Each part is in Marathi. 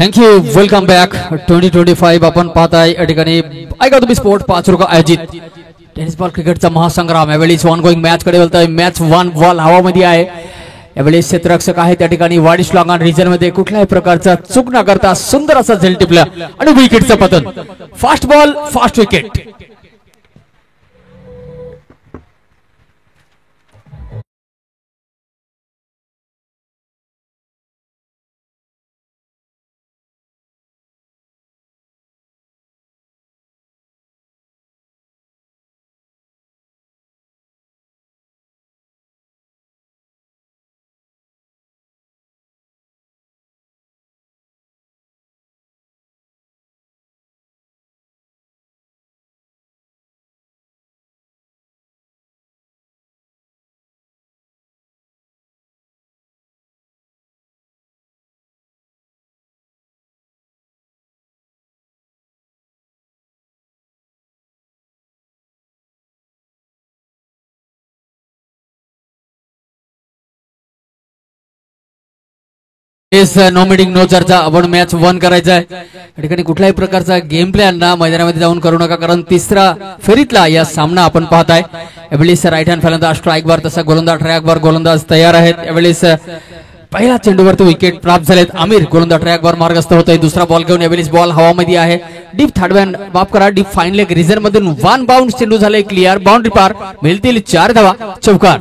थँक्यू. Welcome back. 2025 आपण पाहताय या ठिकाणी ऐका तुम्ही स्पोर्ट 5 रुपये आयोजित टेनिस बॉल क्रिकेटचा महासंग्राम. यावेळी ऑन गोईंग मॅच कडे बोलतोय. मॅच 1 बॉल हवामध्ये आहे. यावेळी क्षेत्ररक्षक आहे त्या ठिकाणी वाडिश लॉंगॉन रिजन मध्ये कुठल्याही प्रकारचा चूक न करता सुंदर असा झेल टिपला आणि विकेटचं पतन. Fast ball fast wicket. No meeting no चर्चा. आपण मॅच 1 करायचा आहे. या ठिकाणी कुठल्याही प्रकारचा गेम प्लॅन ना मैदानामध्ये जाऊन करू नका, कारण तिसरा फेरीतला या सामना आपण पाहताय. यावेळेस राईट हँड फलंदाज स्ट्राईक बार, तसा गोलंदाज ट्रॅक बार गोलंदाज तयार आहेत. यावेळेस पहिला चेंडूवर तो विकेट प्राप्त झालेत. आमिर गोलंदाज ट्रॅक बार मार्गस्थ होतोय. दुसरा बॉल घेऊन यावेळेस बॉल हवामध्ये आहे. डीप थर्ड बॅन माफ करा, डीप फाईन लेग रिजन मधून 1 बाउंड चेंडू झाले क्लिअर. बाउंड्री पार. मिळतील 4 धावा. चौकार.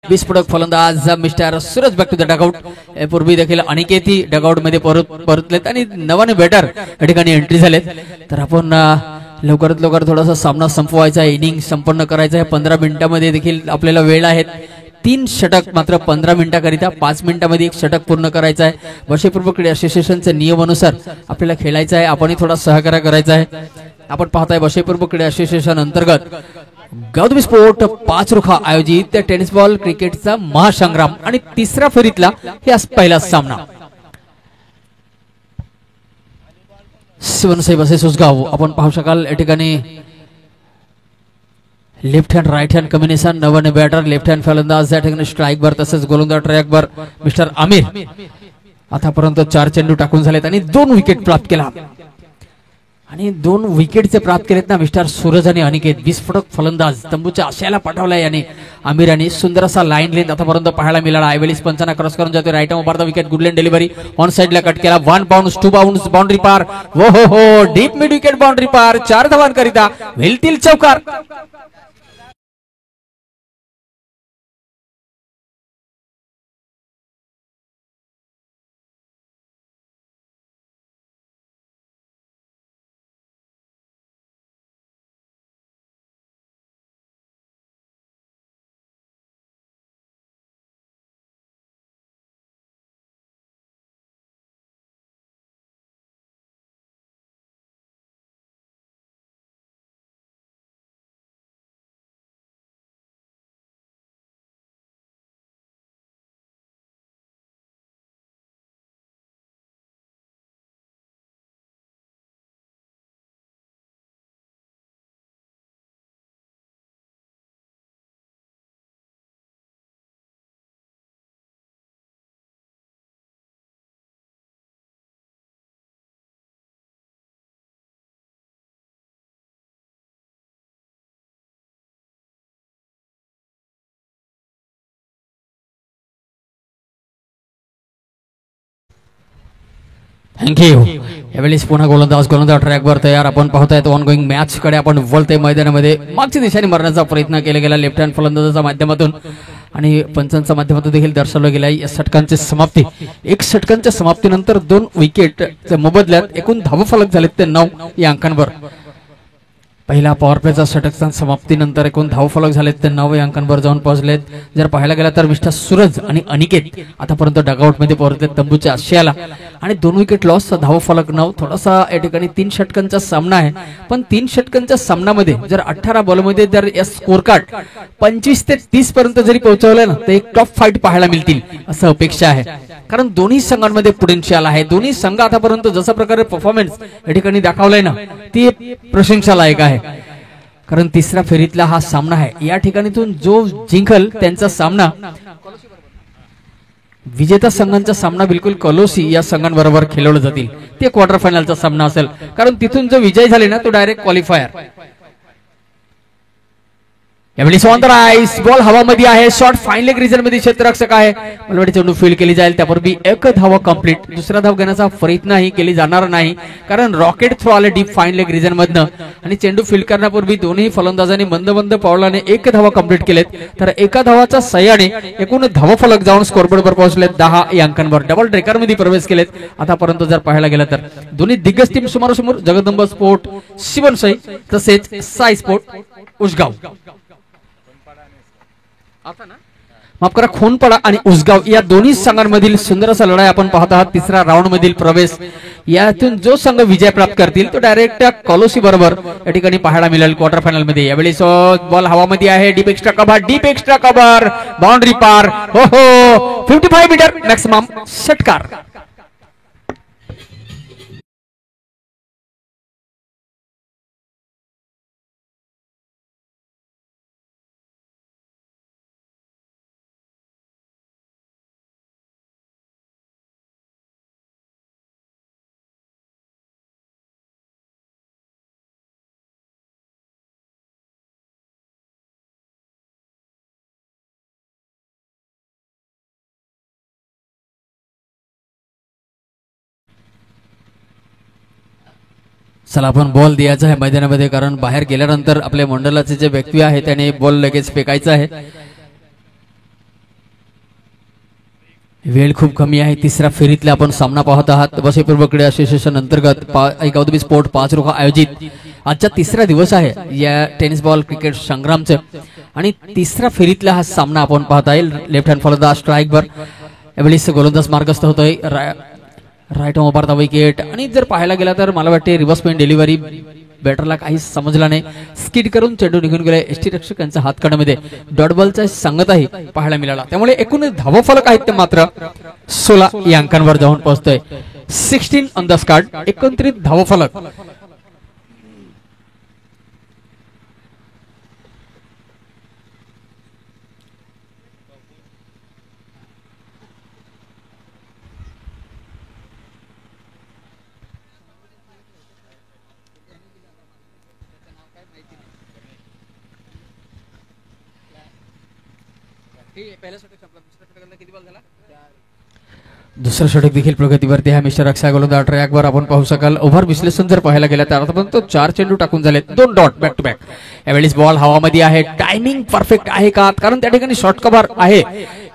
विस्फोटक फलंदाज mister Suraj back to the dugout. पूर्वी देखील अनिकेती डगआउट मध्ये परतलेत आणि नवाने बॅटर या ठिकाणी एंट्री झालेत. तर आपण लवकरात लवकर थोडासा सामना संपवायचा आहे. इनिंग संपन्न करायचा आहे. 15 मिनिटांमध्ये देखील आपल्याला वेळ आहे. 3 षटक मात्र 15 मिनिटाकरिता. 5 मिनिटांमध्ये 1 षटक पूर्ण करायचं आहे. वर्षपूर्व क्रीडा असोसिएशनच्या नियमानुसार आपल्याला खेळायचं आहे. आपणही थोडा सहकार्य करायचा आहे. आपण पाहताय वर्षपूर्व क्रीडा असोसिएशन अंतर्गत गौतमी स्पोर्ट 5 रुखा आयोजित त्या टेनिस बॉल क्रिकेटचा महासंग्राम आणि तिसऱ्या फेरीतला हे पहिला सामना. शिवनसाहेब असे सुसगाव आपण पाहू शकाल. या ठिकाणी left hand right hand combination. नवने बॅटर लेफ्ट हँड फलंदाज या ठिकाणी स्ट्राईक बार, तसेच गोलंदाज ट्रॅक बार मिस्टर आमिर. आतापर्यंत 4 चेंडू टाकून झालेत आणि 2 विकेट प्राप्त केला. आणि 2 विकेटचे प्राप्त केलेत ना मिस्टर सूरज आणि अनिकेत. विस्फोटक फलंदाज तंबूच्या आशयाला पाठवलाय याने आमिर यांनी. सुंदर असा लाईन लेंथ आतापर्यंत पाहायला मिळाला. आयवेलीस पंचांना क्रॉस करून जातो. Right over the wicket. Good length delivery on साइडला कट केला. 1 बाउंड 2 बाउंड बाउंड्री पार. हो हो हो, डीप मिड विकेट बाउंड्री पार. 4 धावांकरिता मिळतील चौकार. थँक्यू. यावेळेस पुन्हा गोलंदाज ट्रॅकवर तयार. आपण पाहतायत ऑन गोईंग मॅच कडे आपण वळतोय मैदानामध्ये. मागच्या दिशेने मारण्याचा प्रयत्न केला गेला लेफ्ट हँड फलंदाजाच्या माध्यमातून आणि पंचांच्या माध्यमातून देखील दर्शवलं गेलं या षटकांची समाप्ती. एक षटकांच्या समाप्तीनंतर 2 विकेटच्या मोबदल्यात एकूण धावफलक झालेत ते 9 या अंकांवर. पहिला पॉवर प्लेचा षटकांच्या समाप्तीनंतर एकूण धावफलक झालेत ते 9 या अंकांवर जाऊन पोहोचलेत. जर पाहायला गेला तर मिस्टर सूरज आणि अनिकेत आतापर्यंत डगआउट मध्ये पोहोचलेत तंबूच्या आशयाला आणि 2 विकेट लॉस, धावफलक 9. थोडासा या ठिकाणी 3 षटकांचा सामना आहे, पण 3 षटकांच्या सामन्यामध्ये जर 18 बॉलमध्ये जर या स्कोर कार्ड 25 ते 30 पर्यंत जरी पोहोचवलं ना तर एक टॉप फाईट पाहायला मिळतील असं अपेक्षा आहे. कारण दोन्ही संघांमध्ये पोटेन्शियल आहे. दोन्ही संघ आतापर्यंत जशा प्रकारे परफॉर्मन्स या ठिकाणी दाखवलाय ना ती प्रशंसालायक आहे. कारण तिसऱ्या फेरीतला हा सामना आहे. या ठिकाणीतून जो जिंकल त्यांचा सामना विजेता संघांचा सामना बिलकुल कलोसी या संघांबरोबर खेळवलं जातील. ते क्वार्टर फायनलचा सामना असेल. कारण तिथून जो विजय झाले ना तो डायरेक्ट क्वालिफायर. यावेळी ऑन द राईस बॉल हवामध्ये आहे. शॉट फाईन लेग रिजन मध्ये क्षेत्ररक्षक आहे. बलवाडी चेंडू फील्ड केली जाईल. त्यापूर्वी एक धाव कंप्लीट. दुसरा धाव घेण्याचा प्रयत्नही केली जाणार नाही कारण रॉकेट थ्रो आले डीप फाईन लेग रिजन मधनं आणि चेंडू फील्ड करण्यापूर्वी दोन्ही फलंदाजांनी मंद मंद पावलाने एक धावा कंप्लीट केलेत. तर एका धावाच्या सहाय्याने एकूण धावफलक जाऊन स्कोरबोर्डवर पोहोचलेत 10 या अंकांवर. डबल ट्रेकर मध्ये प्रवेश केलेत. आतापर्यंत जर पाहायला गेलं तर दोन्ही दिग्गज टीम समोरासमोर जगदंब स्पोर्ट शिवनसाई तसेच साई स्पोर्ट उसगाव. माफ करा, खोनपाडा आणि उसगाव या दोन्ही संघांमधील सुंदर असा लढाई आपण पाहत आहात. तिसरा राऊंड मधील प्रवेश. यातून जो संघ विजय प्राप्त करतील तो डायरेक्ट कॉलोसी बरोबर या ठिकाणी पाहायला मिळेल क्वार्टर फायनल मध्ये. यावेळी बॉल हवामध्ये आहे. डीप एक्स्ट्रा कव्हर बाउंड्री पार. हो हो 55 मीटर मॅक्सिमम षटकार. चला आपण बॉल द्यायचा आहे मैदानामध्ये. कारण बाहेर गेल्यानंतर आपल्या मंडळाचे जे व्यक्ती आहे त्याने बॉल लगेच फेकायचा आहे. वेळ खूप कमी आहे. तिसऱ्या फेरीतला आपण सामना पाहत आहात. बसेपूर्व क्रीडा असोसिएशन अंतर्गत गौतमी स्पोर्ट 5 रोखा आयोजित आजचा तिसरा दिवस आहे या टेनिस बॉल क्रिकेट संग्रामचे आणि तिसऱ्या फेरीतला हा सामना आपण पाहता येईल. लेफ्ट हँड फलंदाज स्ट्राईकवर यावेळी गोलंदाज मार्गस्थ होतोय. राईट ओव्हर विकेट आणि जर पाहायला गेला तर मला वाटते रिव्हर्स पेन डिलिव्हरी बॅटरला काही समजला नाही. स्किड करून चेंडू निघून गेला. एसटी रक्षक यांच्या हातकड्यामध्ये डॉट बॉलचा संगतही पाहायला मिळाला. त्यामुळे एकूण धावफलक आहेत ते मात्र 16 या अंकांवर जाऊन पोहोचतोय. 16 ऑन द स्कॉट. एकत्रित धावफलक दुसरा षटक देखील प्रगतीवरती आहे. मिस्टर अक्षय गोलंदाज ट्रॅकवर आपण पाहू शकाल. ओव्हर विश्लेषण जर पाहायला गेला तर आतापर्यंत 4 चेंडू टाकून झाले 2 डॉट बॅक टू बॅक. यावेळेस बॉल हवामध्ये आहे. टायमिंग परफेक्ट आहे का कारण त्या ठिकाणी शॉर्ट कव्हर आहे.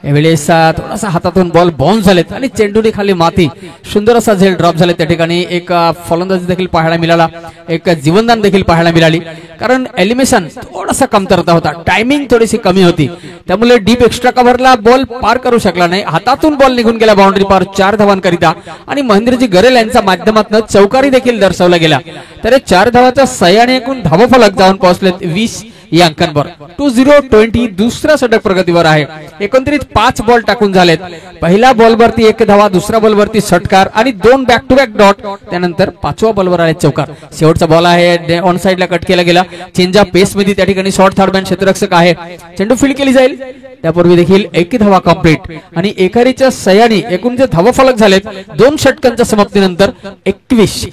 यावेळेस थोडासा हातातून बॉल बाउन्स झालेत आणि चेंडूने खाली माती सुंदर असा झेल ड्रॉप झाले. त्या ठिकाणी एक फलंदाजी देखील पाहायला मिळाला. एक जीवनदान देखील पाहायला मिळाली कारण एलिमिनेशन थोडासा कमतरता होता. टायमिंग थोडीशी कमी होती त्यामुळे डीप एक्स्ट्रा कव्हरला बॉल पार करू शकला नाही. हातातून बॉल निघून गेला बाउंड्री पार 4 धावांकरिता आणि महेंद्रजी गरेल यांच्या माध्यमातून चौकारी देखील दर्शवला गेला. तर 4 धावाच्या सहाय्याने एकूण धावफलक जाऊन पोहोचलेत 20 या अंकांवर. 20-20 दुसरा षटक प्रगतीवर आहे. एकंदरीत 5 बॉल टाकून झालेत. पहिला बॉलवरती 1 धावा, दुसऱ्या बॉलवरती षटकार आणि 2 बॅक टू बॅक डॉट. त्यानंतर 5व्या बॉलवर आले चौकार. शेवटचा बॉल आहे ऑन साइडला कट केला गेला. चेंज ऑफ पेस मध्ये त्या ठिकाणी शॉर्ट थर्ड मॅन क्षेत्ररक्षक आहे. चेंडू फील्ड केली जाईल. त्यापूर्वी देखील 1 धावा कंप्लीट आणि एकारीच्या सहाय्याने एकूण जे धावफलक झालेत 2 षटकांच्या समाप्तीनंतर 21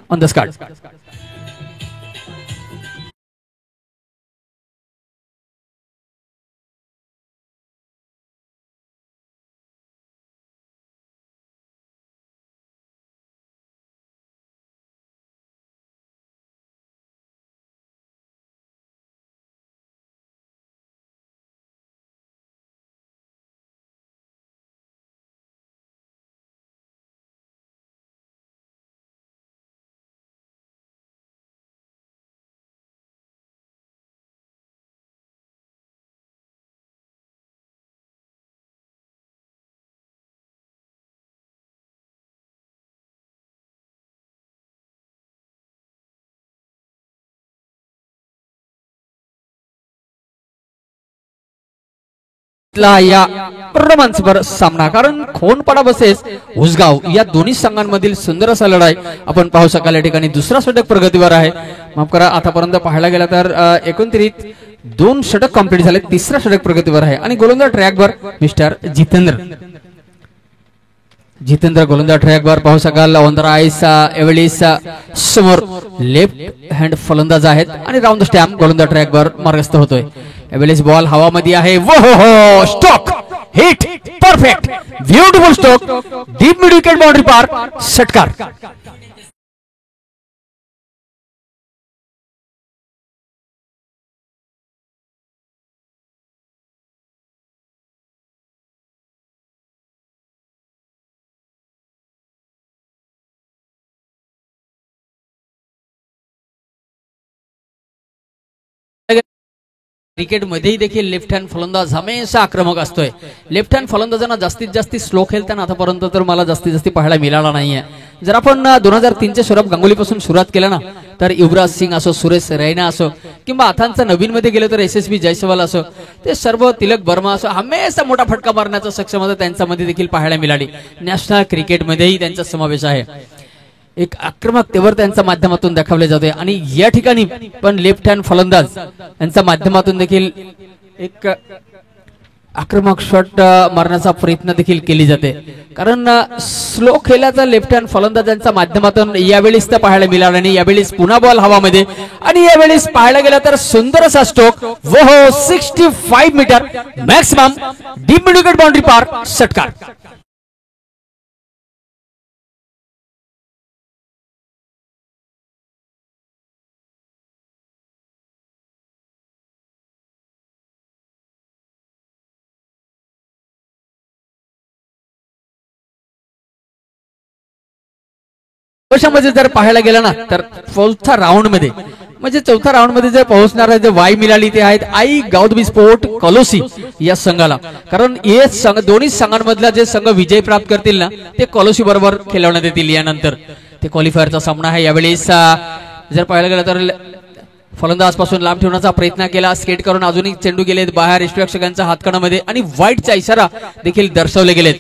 ऑन द स्कॉट. या रोमांचभर सामना, कारण खोनपाडा बसेस उसगाव या दोन्ही संघांमधील सुंदर असा लढाई आपण पाहू शकाल. या ठिकाणी दुसरा षटक प्रगतीवर आहे. माफ करा, आतापर्यंत पाहायला गेला तर एकंदरीत 2 षटक कंप्लीट झाले. तिसरा षटक प्रगतीवर आहे आणि गोलंदाज ट्रॅकवर मिस्टर जितेंद्र गोलंदाज ट्रॅकवर पाहू शकाल. एवढीस समोर लेफ्ट हँड फलंदाज आहेत आणि राऊंड स्टॅम्प गोलंदाज ट्रॅकवर मार्गस्थ होतोय. एवढीस बॉल हवामध्ये आहे. वो stock hit perfect beautiful stock deep mid wicket boundary पार षटकार. क्रिकेटमध्येही देखील लेफ्ट हँड फलंदाज हमेशा आक्रमक असतोय. लेफ्ट हँड फलंदाजांना जास्तीत जास्त स्लो खेळताना आतापर्यंत तर मला जास्तीत जास्त पाहायला मिळाला नाहीये. जर आपण 2003च्या सौरभ गांगुलीपासून सुरुवात केला ना, तर युवराज सिंग असो, सुरेश रैना असो, किंवा आतांचा नवीन मध्ये गेलं तर SSB जयस्वाल असो, ते सर्व तिलक वर्मा असो, हमेशा मोठा फटका मारण्याचा सक्षमता त्यांच्यामध्ये देखील पाहायला मिळाली. नॅशनल क्रिकेटमध्येही त्यांचा समावेश आहे. एक आक्रमकतेवर त्यांच्या माध्यमातून दाखवले जाते आणि या ठिकाणी पण लेफ्ट हँड फलंदाज यांच्या माध्यमातून देखील एक आक्रमक शॉट मारण्याचा प्रयत्न देखील केली जाते. कारण स्लो खेळाचा लेफ्ट हँड फलंदाजांच्या माध्यमातून यावेळेस तर पाहायला मिळाला नाही. यावेळेस पुन्हा बॉल हवामध्ये आणि यावेळेस पाहायला गेला तर सुंदर असा स्ट्रोक. वो 65 metre maximum deep mid wicket boundary पार षटकार. मध्ये जर पाहायला गेलं ना, तर चौथ्या राऊंड मध्ये जर पोहोचणार जे वाय मिळाली ते आहेत आई गावदबी स्पोर्ट कॉलोसी या संघाला. कारण हे संघ दोन्ही संघांमधला जे संघ विजय प्राप्त करतील ना, ते कॉलोसी बरोबर खेळवण्यात येतील. यानंतर ते क्वालिफायरचा सामना आहे. यावेळेस जर पाहायला गेलं तर फलंदाज पासून लांब ठेवण्याचा प्रयत्न केला. स्केट करून अजूनही चेंडू गेलेत बाहेर यष्टीरक्षकांच्या हातकणामध्ये आणि व्हाईटचा इशारा देखील दर्शवले गेलेत.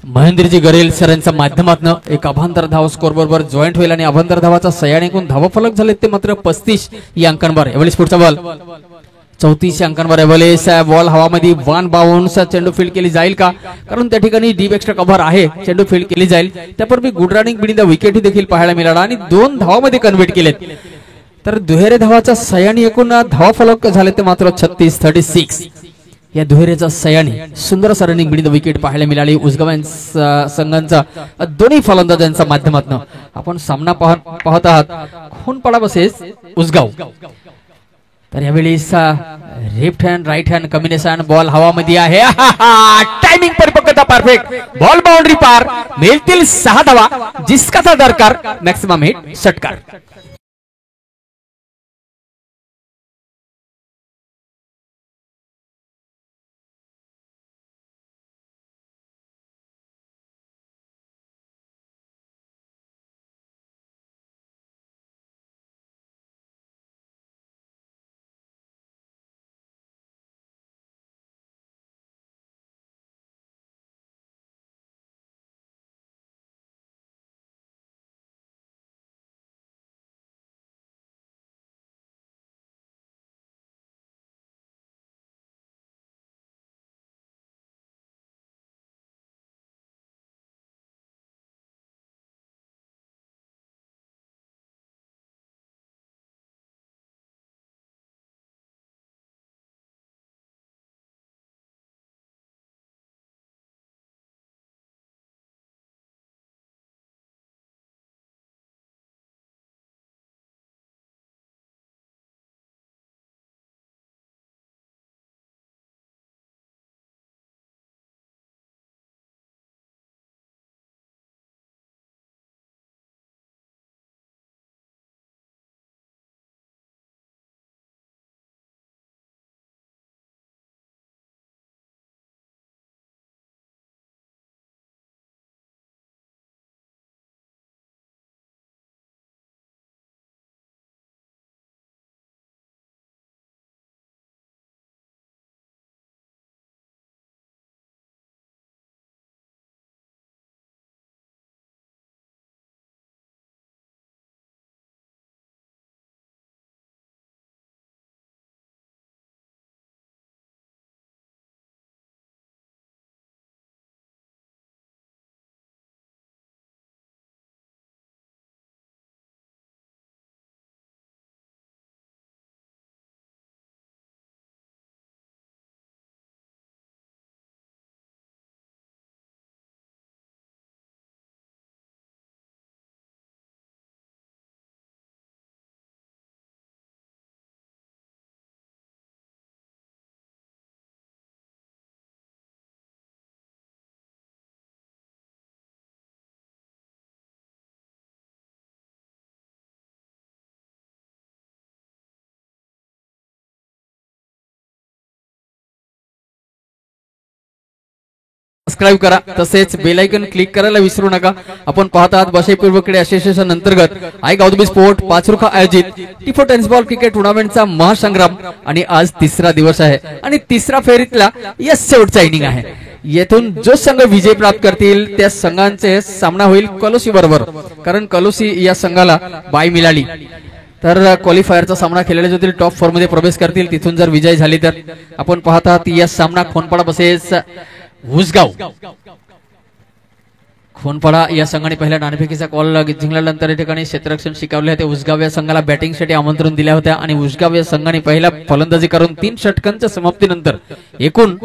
महेंद्रजी गरेल सरांच्या माध्यमातून एक अभांतर धाव स्कोर बरोबर जॉईंट होईल आणि अभांतर धावाचा सह्याने एकूण धावा फलक झाले ते मात्र 35 या अंकांवर. एवढीच पुढचा बॉल 34 अंकांवर. एवढेच बॉल हवामध्ये 1 बाउन्स चेंडू फील्ड केली जाईल का, कारण त्या ठिकाणी डीप एक्स्ट्रा कव्हर आहे. चेंडू फील्ड केली जाईल. त्यापूर्वी good running binning the wicket देखील पाहायला मिळाला आणि 2 धावामध्ये कन्व्हर्ट केलेत. तर दुहेरी धावाचा सह्याने एकूण धावा फलक झाले ते मात्र 36. या दुहेरीचा सह्याने सुंदर असा रनिंग बिनिंग द विकेट पाहायला मिळाली उसगाव संघांचा दोन्ही फलंदाजांच्या माध्यमातून. आपण सामना पाहत आहात खोनपाडा बसेस उसगाव. तर यावेळी left hand right hand combination. Ball हवामध्ये आहे. टायमिंग परिपक्वता परफेक्ट. बॉल बाउंड्री पार. मिळतील 6 धावा. जिसका दरकार मॅक्सिमम हिट षटकार. सबस्क्राईब करा, तसेच बेल आयकॉन क्लिक करायला विसरू नका. आपण पाहत आहात बशाईपूर्व क्रीडा असोसिएशन अंतर्गत आयगावदुबी स्पोर्ट पाचरुखा आयोजित टी4 टेनिस बॉल क्रिकेट टुर्नामेंटचा महासंग्राम. आणि आज तिसरा दिवस आहे आणि तिसरा फेरीतला या शेवटचा इनिंग आहे. येथून जो संघ विजय प्राप्त करतील त्या संघांचे सामना होईल कलोसी बरोबर, कारण कलोसी या संघाला बाय मिळाली तर क्वालिफायरचा सामना खेळले जातील, टॉप 4 मध्ये प्रवेश करतील. तिथून जर विजय झाली तर आपण पाहत आहात या सामना खोनपाडा बसेस उसगाव. खोनपाडा या संघाने पहिल्या नाणेफेकीचा कॉल जिंकल्यानंतर या ठिकाणी क्षेत्ररक्षण शिकवले होते. उसगाव या संघाला बॅटिंगसाठी आमंत्रण दिल्या होत्या आणि उसगाव या संघाने पहिला फलंदाजी करून 3 षटकांच्या समाप्तीनंतर एकूण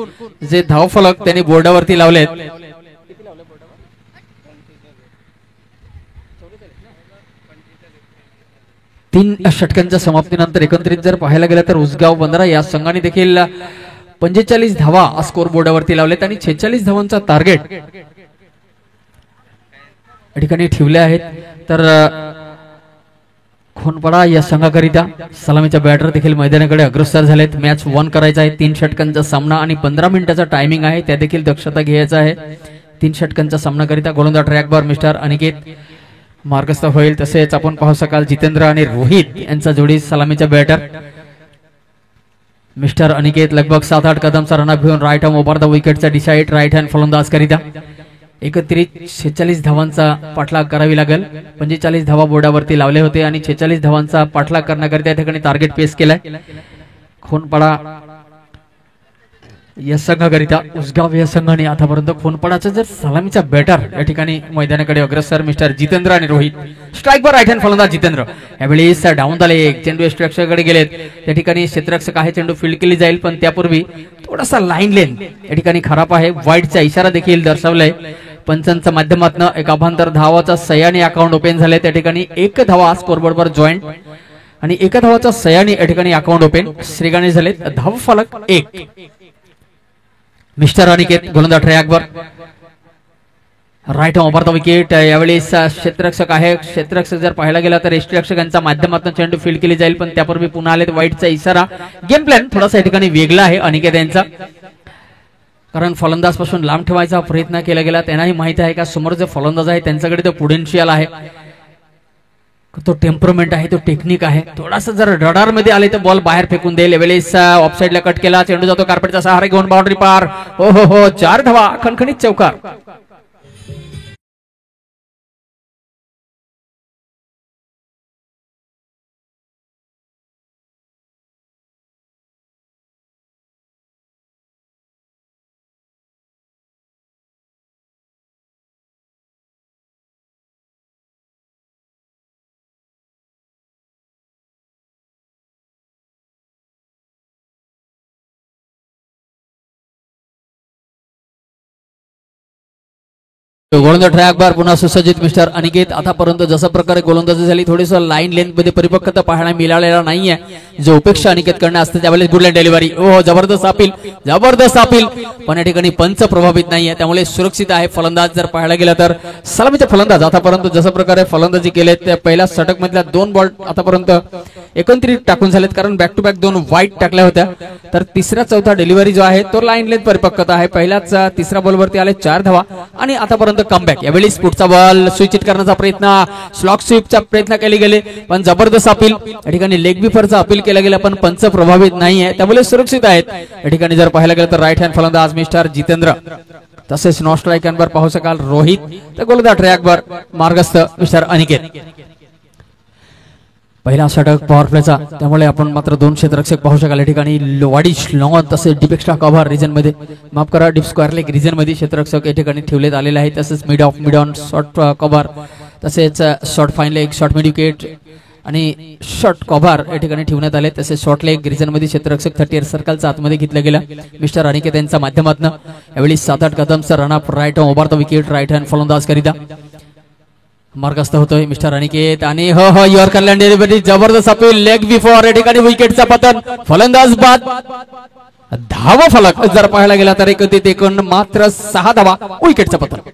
जे धावफलक त्यांनी बोर्डावरती लावलेत 3 षटकांच्या समाप्तीनंतर एकत्रित जर पाहायला गेलं तर उसगाव बंदरा या संघाने देखील 45 धावा स्कोर बोर्डावरती लावलेत आणि 46 धावांचा टार्गेट या ठिकाणी ठेवले आहेत. तर खोनपाडा या संघाकरिता सलामीचा बॅटर देखील मैदानाकडे अग्रसर झालेत. मॅच 1 करायचा आहे. 3 षटकांचा सामना आणि 15 मिनिटाचा टायमिंग आहे, त्या देखील दक्षता घ्यायचा आहे. 3 षटकांचा सामना करिता गोलंदाज ट्रॅकवर मिस्टर अनिकेत मार्गस्थ होईल. तसेच आपण पाहू शकाल जितेंद्र आणि रोहित यांचा जोडी सलामीचा बॅटर. मिस्टर अनिकेत लगभग 7-8 कदमचा रनअप घेऊन राईट आर्म ओव्हर द विकेटचा डिसाइड राईट हँड फलंदाज करिता एकत्रित 46 धावांचा पाठलाग करावी लागेल. 45 धावा बोर्डावरती लावले होते आणि 46 धावांचा पाठलाग करण्याकरिता या ठिकाणी टार्गेट पेस केलाय. खोनपाडा या संघाकरिता उसगाव या संघाने आतापर्यंत खोनपाडाचा जर सलामीचा बॅटर या ठिकाणी मैदानाकडे अग्रसर मिस्टर जितेंद्र आणि रोहित. स्ट्राईक वर राईट हँड फलंदाज जितेंद्र यावेळी डाऊन झाले. एक चेंडू यष्टीरक्षकाकडे गेलेत. त्या ठिकाणी क्षेत्ररक्षक आहे, चेंडू फील्ड केली जाईल पण त्यापूर्वी थोडासा लाईन लेन या ठिकाणी खराब आहे. वाईडचा इशारा देखील दर्शवलाय पंचांच्या माध्यमातून. एक अभांतर धावाचा सह्याने अकाउंट ओपन झाले. त्या ठिकाणी 1 धावा स्कोरबोर्डवर जॉईंट आणि 1 धावाचा सह्याने या ठिकाणी अकाउंट ओपन श्रीगाणी झाले. धाव फलक 1. मिस्टर अनिकेत गोलंदाज ट्रॅकवर राईट ओव्हर द विकेट. यावेळी क्षेत्ररक्षक आहे, क्षेत्ररक्षक जर पाहायला गेला तर यष्टीरक्षकांच्या माध्यमातून चेंडू फील्ड केली जाईल पण त्यापूर्वी पुन्हा आले वाईटचा इशारा. गेम प्लॅन थोडासा या ठिकाणी वेगळा आहे अनिकेत यांचा, कारण फलंदाज पासून लांब ठेवायचा प्रयत्न केला गेला. त्यांनाही माहिती आहे का समोर जे फलंदाज आहे त्यांच्याकडे तो पोटेन्शियल आहे, तो टेम्परमेंट आहे, तो टेक्निक आहे. थोडासा जर रडार मध्ये आले तर बॉल बाहेर फेकून देईल. वेळेस ऑफ साइडला कट केला, चेंडू जातो कार्पेटचा सहारा घेऊन बाउंड्री पार. हो हो हो 4 धावा खणखणीत चौकार. गोलंदाज ट्रॅकवर पुन्हा सुसज्जित मिस्टर अनिकेत. आतापर्यंत जसं प्रकारे गोलंदाजी झाली थोडीस लाईन लेंथ मध्ये परिपक्वता पाहायला मिळालेला नाहीये. जो अपेक्षा अनिकेत करणे असते त्यावेळेस गुड लाईन डिलिव्हरी. ओह जबरदस्त अपील, जबरदस्त अपील, पण या ठिकाणी पंच प्रभावित नाहीये त्यामुळे सुरक्षित आहे फलंदाज. जर पाहायला गेला तर सलामीचा फलंदाज आतापर्यंत जसं प्रकारे फलंदाजी केले त्या पहिल्या षटक मधल्या 2 बॉल आतापर्यंत एकत्रित टाकून झालेत, कारण बॅक टू बॅक 2 वाईट टाकल्या होत्या. तर तिसरा चौथा डिलिव्हरी जो आहे तो लाईन लेंथ परिपक्वता आहे. पहिल्याच तिसऱ्या बॉलवरती आले 4 धावा आणि आतापर्यंत कमबॅक. यावेळी पुढचा बॉल स्विच हिट करण्याचा प्रयत्न, स्लॉक स्वीपचा प्रयत्न केले गेले पण जबरदस्त अपील. या ठिकाणी लेग बिफरचा अपील केला गेला पण पंच प्रभावित नाहीये त्यामुळे सुरक्षित आहेत. या ठिकाणी जर पाहायला गेलं तर राईट हँड फलंदाज मिस्टर जितेंद्र. तसेच नॉन स्ट्राईकवर पाहू शकाल रोहित. तर गोलंदाज ट्रॅकवर मार्गस्थ मिस्टर अनिकेत. पहिला षटक पॉवर प्लेचा त्यामुळे आपण मात्र 2 क्षेत्ररक्षक पाहू शकाल. या ठिकाणी वाडीश लॉन तसेच डीप एक्स्ट्रा कव्हर रिजन मध्ये, माफ करा डीप स्क्वेअर लेग रिजन मध्ये क्षेत्ररक्षक या ठिकाणी ठेवण्यात आलेले आहे. तसेच mid off mid on short cover तसेच short fine leg short mid wicket आणि शॉर्ट कव्हर या ठिकाणी ठेवण्यात आले. तसेच शॉर्ट लेग रिजन मध्ये क्षेत्ररक्षक 30 सर्कलचा आतमध्ये घेतला गेला मिस्टर अनिकेत यांच्या माध्यमातून. यावेळी 7-8 कदमचा run up right over the wicket right hand फलंदाज करिता मार्गस्थ होतोय मिस्टर अनिकेत. आणि हो हो यॉर्कर लँड डिलिव्हरी जबरदस्त अपील लेग बिफोर. या ठिकाणी विकेटचा पतन, फलंदाज बाद. धावा फलक जर पाहायला गेला तर एकूण मात्र 6 धावा, विकेटचा पतन.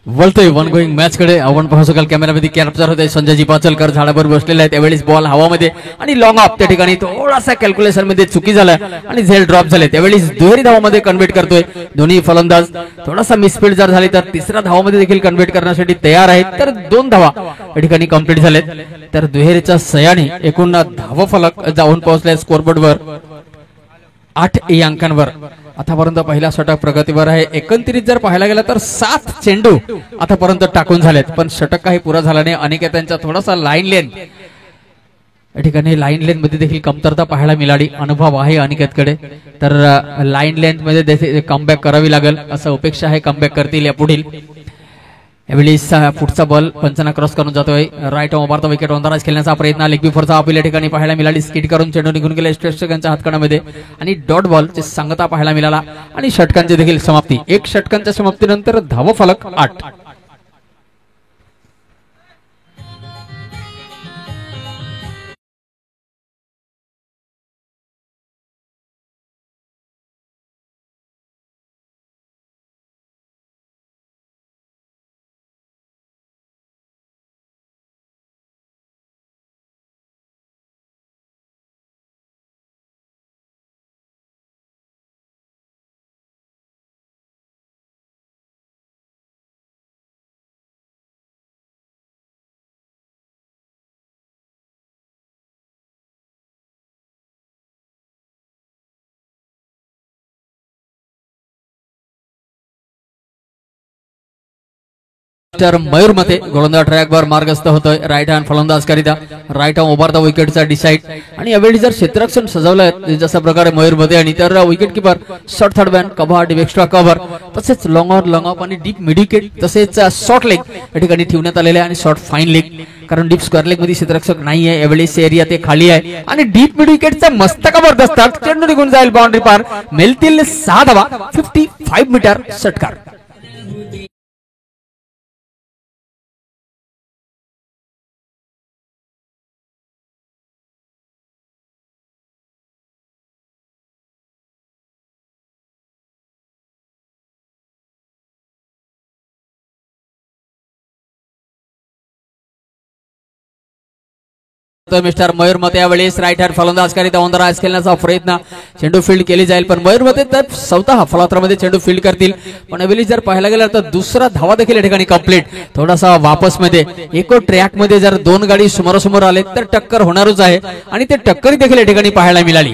वळतोय वन गोईंग मॅच कडे. आपण पाहू शकाल कॅमेरामध्ये कॅप्चर होते संजयजी पाचलकर झाडावर बसलेले आहेत. त्यावेळेस बॉल हवामध्ये आणि लॉंग ऑफ त्या ठिकाणी थोडासा कॅल्क्युलेशन मध्ये चुकी झाला आणि झेल ड्रॉप झाले. त्यावेळेस दुहेरी धावामध्ये कन्व्हर्ट करतोय दोन्ही फलंदाज. थोडासा मिसफील्ड जर झाली तर तिसऱ्या धावामध्ये देखील कन्व्हर्ट करण्यासाठी तयार आहेत. तर 2 धावा या ठिकाणी कंप्लीट झालेत. तर दुहेरीच्या सहाय्याने एकूण धावा फलक जाऊन पोहोचले स्कोरबोर्डवर 8 अंकांवर. आतापर्यंत पहिला षटक प्रगतीवर आहे. एकंदरीत जर पाहायला गेला तर 7 चेंडू आतापर्यंत टाकून झालेत, पण षटक काही पुरा झाला नाही. अनिकेतांचा थोडासा लाईन लेन या ठिकाणी लाईन लेन मध्ये देखील कमतरता पाहायला मिळाली. अनुभव आहे अनिकेतकडे, तर लाईन लेन मध्ये देखील कमबॅक करावी लागेल असं अपेक्षा आहे. कमबॅक करतील या पुढील. यावेळी पुढचा बॉल पंचांना क्रॉस करून जातोय. राईट ओव्हरचा विकेट अंतराज खेळण्याचा प्रयत्न. लेग बिफोरचा अपील या ठिकाणी पाहायला मिळाली. स्किट करून चेंडू निघून गेले प्रेक्षकांच्या हातकणामध्ये आणि डॉट बॉल ची सांगता पाहायला मिळाला आणि षटकांची देखील समाप्ती. 1 षटकांच्या समाप्तीनंतर धावा फलक 8. मयूर मते गोलंदाज ट्रॅकवर मार्गस्थ होतोय. राईट हँड फलंदाज करिता राईट हँड ओव्हर द विकेटचा डिसाइड. आणि यावेळी जर क्षेत्ररक्षण सजवलंय जशा प्रकारे मयूर मते आणि तर wicket keeper short third man cover deep extra cover तसेच लॉंग ऑन लॉंग ऑफ आणि डीप मिड विकेट तसेच शॉर्ट लेग या ठिकाणी ठेवण्यात आलेले आणि शॉर्ट फाईन लेग, कारण डीप स्क्वेअर लेग मध्ये क्षेत्ररक्षक नाहीये. यावेळी एरिया ते खाली आहे आणि डीप मिड विकेटचा मस्त कव्हर दसतात. चेंडू निघून जाईल बाउंड्री पार. मिळतील 6 धावा. 55 मीटर षटकार. मिस्टर मयूर मते यावेळेस राईट हँड फलंदाज करीत ओंदराज खेळण्याचा प्रयत्न. चेंडू फील्ड केली जाईल, पण मयूर मते तर स्वतः फलंदाजामध्ये चेंडू फील्ड करतील. पण यावेळी जर पाहायला गेलं तर दुसरा धावा देखील या ठिकाणी कंप्लीट. थोडासा वापस मध्ये एको ट्रॅक मध्ये जर 2 गाडी समोरासमोर आले तर टक्कर होणारच आहे आणि ते टक्करी देखील या ठिकाणी पाहायला मिळाली.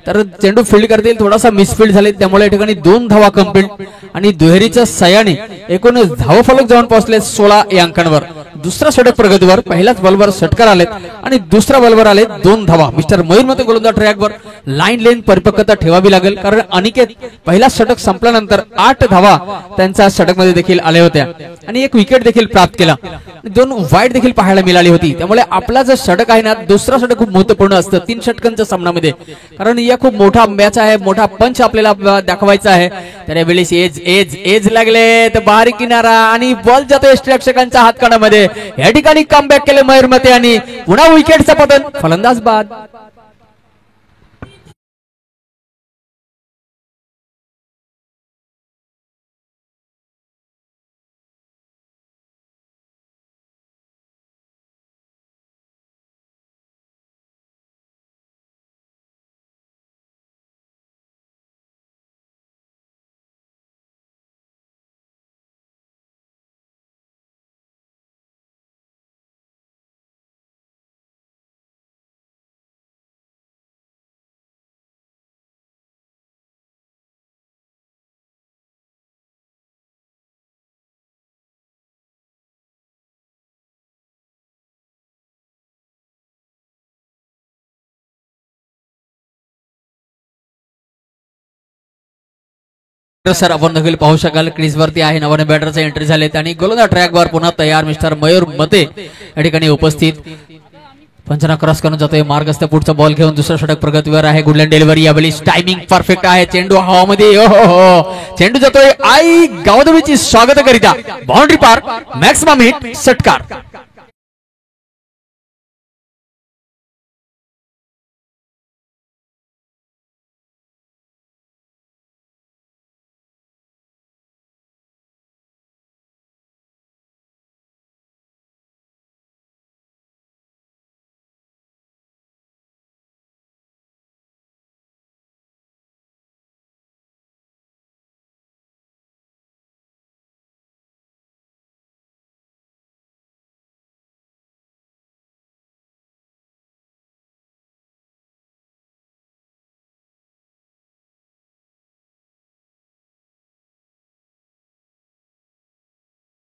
तर चेंडू फील्ड करतील, थोडासा मिसफील्ड झाले, त्यामुळे या ठिकाणी 2 धावा कंप्लीट आणि दुहेरीच्या सहाय्याने एकूण धावा फलक जाऊन पोहोचले 16 अंकांवर. दुसरा षटक प्रगतीवर. पहिल्याच बॉलवर षटकार आलेत आणि दुसऱ्या बॉलवर आले 2 धावा. मिस्टर मयूर मते गोलंदाज ट्रॅकवर लाईन लेन परिपक्वता ठेवावी लागेल, कारण अनिकेत पहिला षटक संपल्यानंतर 8 धावा त्यांच्या षटक मध्ये देखील आल्या होत्या आणि 1 विकेट देखील प्राप्त केला. 2 वाईट देखील पाहायला मिळाली होती. त्यामुळे आपला जर षटक आहे ना, दुसरा षटक खूप महत्वपूर्ण असतं 3 षटकांच्या सामन्यामध्ये, कारण या खूप मोठा मॅच आहे, मोठा पंच आपल्याला दाखवायचा आहे. तर यावेळेस एज एज एज लागले तर बारीक किनारा आणि बॉल जातो प्रेक्षकांच्या हातकणामध्ये. या ठिकाणी कमबॅक केले मयूर मते आणि पुन्हा विकेटचा पतन. फलंदाज बाद. सर आपण देखील पाहू शकाल क्रीजवरती आहे नवाने बॅटरचे एंट्री झालेत आणि गोलंदाज ट्रॅकवर पुन्हा तयार मिस्टर मयूर मते या ठिकाणी उपस्थित. पंचना क्रॉस करून जातोय मार्गस्थ. पुढचा बॉल घेऊन दुसरा षटक प्रगतीवर आहे. Good length delivery. यावेळी टायमिंग परफेक्ट आहे. चेंडू हवामध्ये चेंडू जातोय आई गावदेवीची स्वागत करिता बाउंड्री पार. मॅक्सिमम हिट षटकार.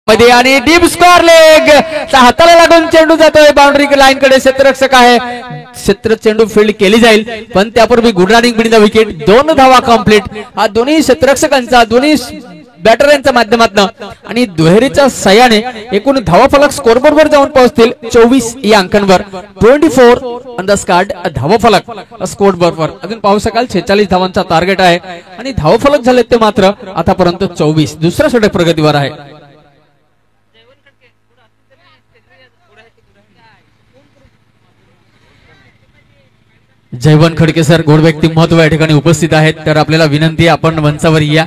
मध्ये आणि डीप स्क्वेअर लेग हाताला लागून चेंडू जातोय बाउंड्री लाईन कडे. क्षेत्ररक्षक आहे, क्षेत्र चेंडू फील्ड केली जाईल पण त्यापूर्वी good running between the wicket. 2 धावा कंप्लीट. हा दोन्ही क्षेत्ररक्षकांचा दोन्ही बॅटरांच्या माध्यमातून आणि दुहेरीच्या सहाय्याने एकूण धावाफलक स्कोरबोर्ड वर जाऊन पोहोचतील 24 या अंकांवर. 24 ऑन द स्कॉट धावाफलक स्कोरबोर्ड वर. अजून पाहू शकाल 46 धावांचा टार्गेट आहे आणि धावाफलक झाले ते मात्र आतापर्यंत 24. दुसऱ्या षटक प्रगतीवर आहे. जयवंत खडके सर गोड व्यक्तिमत्व या ठिकाणी उपस्थित आहेत. तर आपल्याला विनंती आहे आपण मंचावर या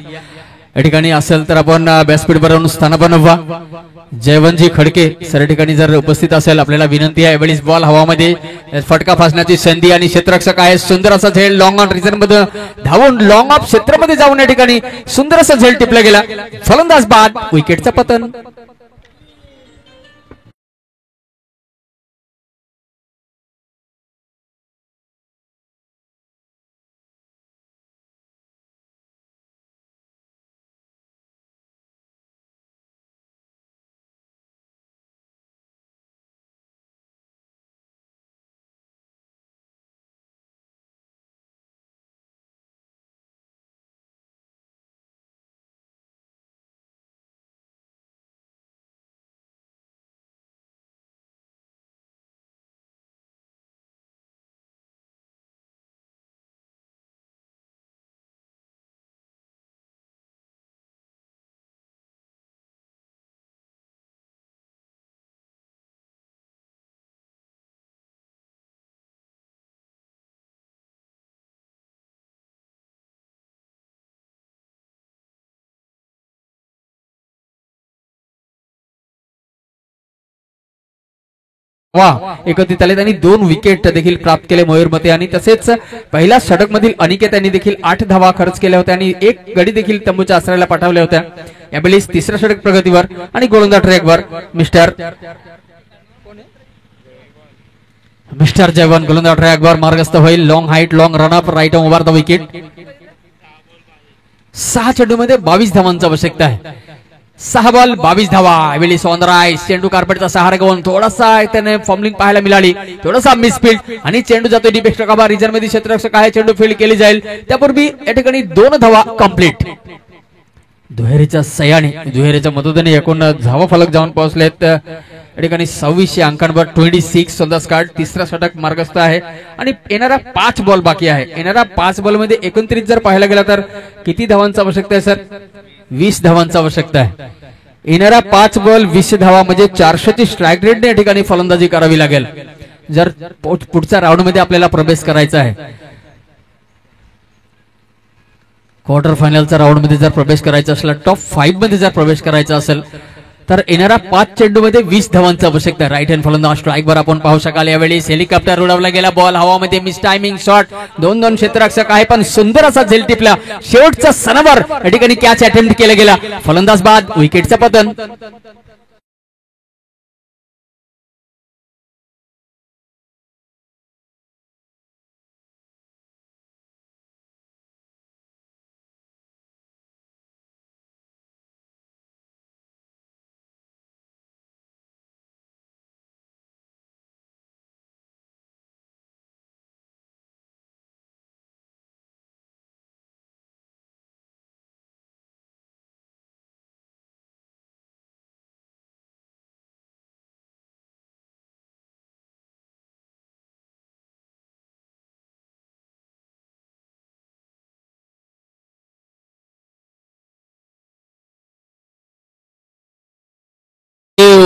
ठिकाणी असेल तर आपण व्यासपीठ बनवून स्थानापन्न व्हा. जयवंतजी खडके सर ठिकाणी जर उपस्थित असेल आपल्याला विनंती आहे. वेळीच बॉल हवामध्ये फटका फासण्याची संधी आणि क्षेत्ररक्षक आहे. सुंदर असा झेल लॉंग ऑन रिझन मध्ये धावून लॉंग ऑफ क्षेत्रामध्ये जाऊन या ठिकाणी सुंदर असा झेल टिपला गेला. फलंदाज बाद. विकेटचं पतन. वा एकत्रित आले. त्यांनी 2 विकेट देखील प्राप्त केले मयूर मते आणि तसेच पहिल्या षटक मधील अनिकेत यांनी देखील 8 धावा खर्च केल्या होत्या आणि 1 गडी देखील तंबूच्या आश्रयाला पाठवल्या होत्या. यावेळी तिसऱ्या षटक प्रगतीवर आणि गोलंदाज ट्रॅकवर मिस्टर जयवंत गोलंदाज ट्रॅकवर मार्गस्थ होईल. Long height long run up right over the wicket. 6 चेंडूमध्ये 22 धावांची आवश्यकता आहे. 6 बॉल 22 धावा. वेळी सॉनराइज चेंडू कार्पेटचा सहारा घेऊन थोडासा त्याने फॉर्मलिंग पाहायला मिळाली. थोडासा मिसफील्ड आणि चेंडू जातो डीप एक्स्ट्रा कव्हर रिजन मध्ये. क्षेत्ररक्षक आहे, चेंडू फील्ड केली जाईल. त्यापूर्वी या ठिकाणी 2 धावा कंप्लीट. दुहेरीच्या सहाय्याने दुहेरीच्या मदतीने एकूण धावा फलक जाऊन पोहोचलेत या ठिकाणी 26 अंकांवर. 26 ऑन द स्कॉट. तिसरा षटक मार्गस्थ आहे आणि येणारा 5 बॉल बाकी आहे. येणारा 5 बॉल मध्ये एकत्रित जर पाहायला गेला तर किती धावांची आवश्यकता आहे सर? 20 धावांची आवश्यकता आहे. येणारा 5 बॉल 20 धावा म्हणजे 400 ची स्ट्राईक रेटने या ठिकाणी फलंदाजी करावी लागेल जर पुढच्या राऊंड मध्ये आपल्याला प्रवेश करायचा आहे. क्वार्टर फायनलच्या राऊंड मध्ये जर प्रवेश करायचा असला, टॉप 5 मध्ये जर प्रवेश करायचा असेल तर येणारा 5 चेंडू मध्ये 20 धावांची आवश्यकता. राईट हँड फलंदाज स्ट्राईकवर आपण पाहू शकाल. यावेळी हेलिकॉप्टर उडवला गेला. बॉल हवामध्ये मिस टायमिंग शॉट. 2 क्षेत्ररक्षक आहे पण सुंदर असा झेल टिपला. शेवटचा सनवर या ठिकाणी कॅच अटेम्प्ट केला गेला. फलंदाज बाद. विकेटचं पतन.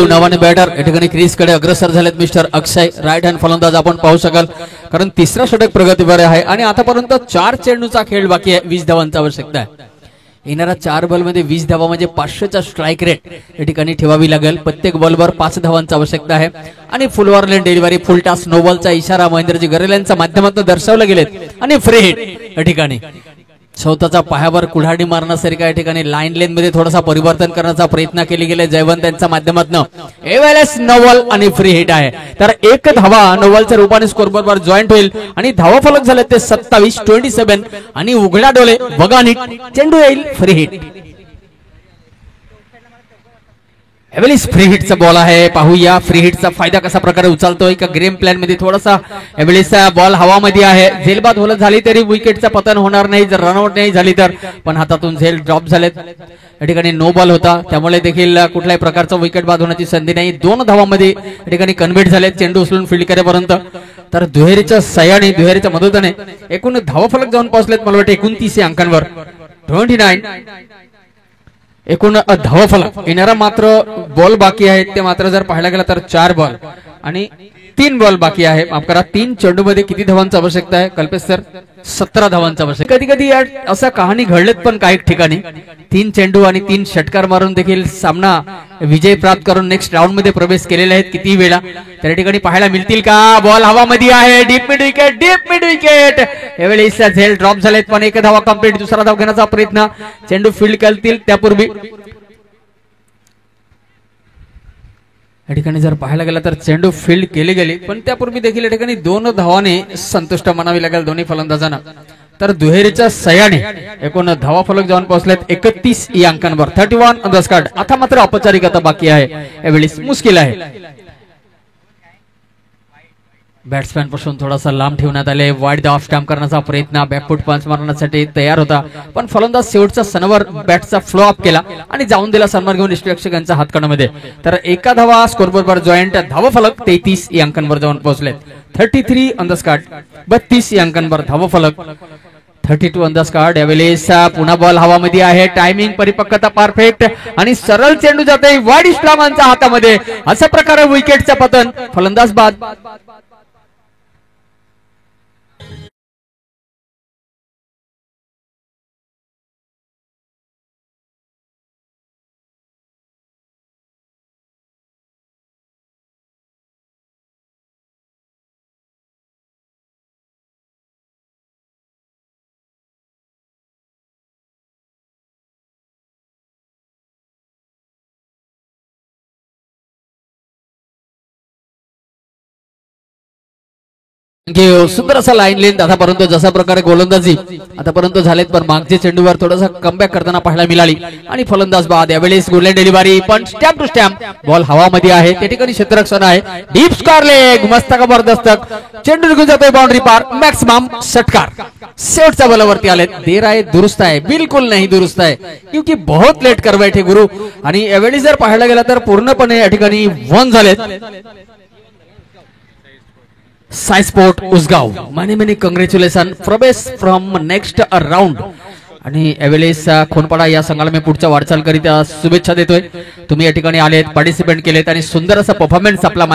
नवाने बॅटर या ठिकाणी क्रीज कडे अग्रसर झालेत मिस्टर अक्षय. राईट हँड फलंदाज आपण पाहू शकाल कारण तिसरा षटक प्रगतीवर आहे आणि आतापर्यंत 4 चेंडूचा खेळ बाकी आहे. 20 धावांची आवश्यकता आहे. येणारा 4 बॉल मध्ये 20 धावा म्हणजे 500चा स्ट्राईक रेट या ठिकाणी ठेवावी लागेल. प्रत्येक बॉलवर 5 धावांची आवश्यकता आहे आणि फुल ओव्हर डिलिव्हरी फुल टास नो बॉलचा इशारा महेंद्रजी गरेल यांच्या माध्यमातून दर्शवले गेलेत आणि फ्री हिट या ठिकाणी स्वतःचा पायावर कुल्हाडी मारण्यासारखा या ठिकाणी लाईन लेन मध्ये थोडासा परिवर्तन करण्याचा प्रयत्न केले गेले जयवंत यांच्या माध्यमातून. एवेलेस नोवल आणि फ्री हिट आहे तर 1 धावा नोवलच्या रूपाने स्कोरबोर्ड वर जॉईंट होईल आणि धावा फलक झाले ते 27 आणि उघड्या डोळे बघा नीट चेंडू येईल फ्री हिट. यावेळेस फ्री हिटचा बॉल आहे. पाहूया फ्री हिटचा फायदा कसा प्रकारे उचलतोय का. गेम प्लॅन मध्ये थोडासा यावेळेस बॉल हवामध्ये आहे. झेलबाद होलं झाली तरी विकेटचा पतन होणार नाही जर रनआउट नाही झाली तर. पण हातातून झेल ड्रॉप झालेत. या ठिकाणी नो बॉल होता त्यामुळे देखील कुठल्याही प्रकारचा विकेट बाद होण्याची संधी नाही. 2 धावांमध्ये या ठिकाणी कन्व्हर्ट झालेत चेंडू उचलून फील्ड करेपर्यंत. तर दुहेरीच्या सहाय्याने दुहेरीच्या मदतीने एकूण धावफलक जाऊन पोहोचलेत मला वाटतं 29 अंकांवर. 29 एकूण धावफलक. येणारा मात्र बॉल बाकी आहेत ते मात्र जर पाहायला गेला तर 4 बॉल आणि 3 बॉल बाकी आहे. माफ करा 3 चेंडूमध्ये किती धावांची आवश्यकता आहे कल्पेश सर. 17 धावांची आवश्यकता. कधी कधी या अशा कहाणी घडलेत पण काही ठिकाणी 3 चेंडू आणि 3 षटकार मारून देखील सामना विजय प्राप्त करून नेक्स्ट राऊंड मध्ये प्रवेश केलेले आहेत किती वेळा. त्या ठिकाणी पाहायला मिळतील का. बॉल हवामध्ये आहे. Deep mid wicket deep mid wicket. यावेळेस झेल ड्रॉप झालेत पण एक धावा कंप्लीट. दुसरा धाव घेण्याचा प्रयत्न. चेंडू फील्ड करतील त्यापूर्वी या ठिकाणी जर पाहायला गेला तर चेंडू फील्ड केली गेली पण त्यापूर्वी देखील या ठिकाणी 2 धावाने संतुष्ट मानावी लागेल दोन्ही फलंदाजांना. तर दुहेरीच्या सहाय्याने एकूण धावा फलक जाऊन पोहोचलेत 31 या अंकांवर. 31 ऑन द स्कॉट. आता मात्र औपचारिकता बाकी आहे. यावेळी मुश्किल आहे. बॅट्समॅन पासून थोडासा लांब ठेवण्यात आले. वाईड द ऑफ स्टॅम्प करण्याचा प्रयत्न. बॅकफूट पंच मारण्यासाठी तयार होता पण फलंदाज शेवटचा सनवर बॅटचा फ्लो अप केला आणि जाऊन दिला सन्मान घेऊन निष्ठक्षकांच्या हातकणामध्ये. तर एका धावा स्कोर बरोबर जॉईंट धावा फलक 33 या अंकांवर जाऊन पोहोचलेत. 33 ऑन द स्कॉट. 32 या अंकांवर धावा फलक. 32 ऑन द स्कॉट. यावेळेस पुन्हा बॉल हवामध्ये आहे. टायमिंग परिपक्वता परफेक्ट आणि सरळ चेंडू जाते वाईड इस्लामांच्या हातामध्ये. अशा प्रकारे विकेटचं पतन. फलंदाज बाद. सुंदर असा लाईन लेंथ आतापर्यंत जसा प्रकारे गोलंदाजी आतापर्यंत झालेत पण मागचे चेंडूवर थोडासा कमबॅक करताना पाहायला मिळाली आणि फलंदाज बाद. यावेळेस गोल्डन डिलिव्हरी पण स्टॅम्प टू स्टॅम्प. बॉल हवामध्ये आहे त्या ठिकाणी क्षेत्ररक्षण आहे. डीप स्क्वेअर लेग मस्त जबरदस्त. चेंडू निघून जातोय बाउंड्री पार. मॅक्सिमम षटकार. शेवटच्या बॉलवरती आले. देर आहे दुरुस्त आहे बिलकुल नाही दुरुस्त आहे क्योंकि बहुत लेट कर बैठे गुरु. आणि यावेळी जर पाहायला गेला तर पूर्णपणे या ठिकाणी 1 झालेत. Sai sport Usgaon many congratulation प्रवेश फ्रॉम नेक्स्ट राउंड. आणि यावेळेस खोनपाडा या संघाला मी पुढच्या वाटचाल करीत शुभेच्छा देतोय. तुम्ही या ठिकाणी आलेत पार्टिसिपेट केलेत आणि सुंदर असा परफॉर्मन्स आपला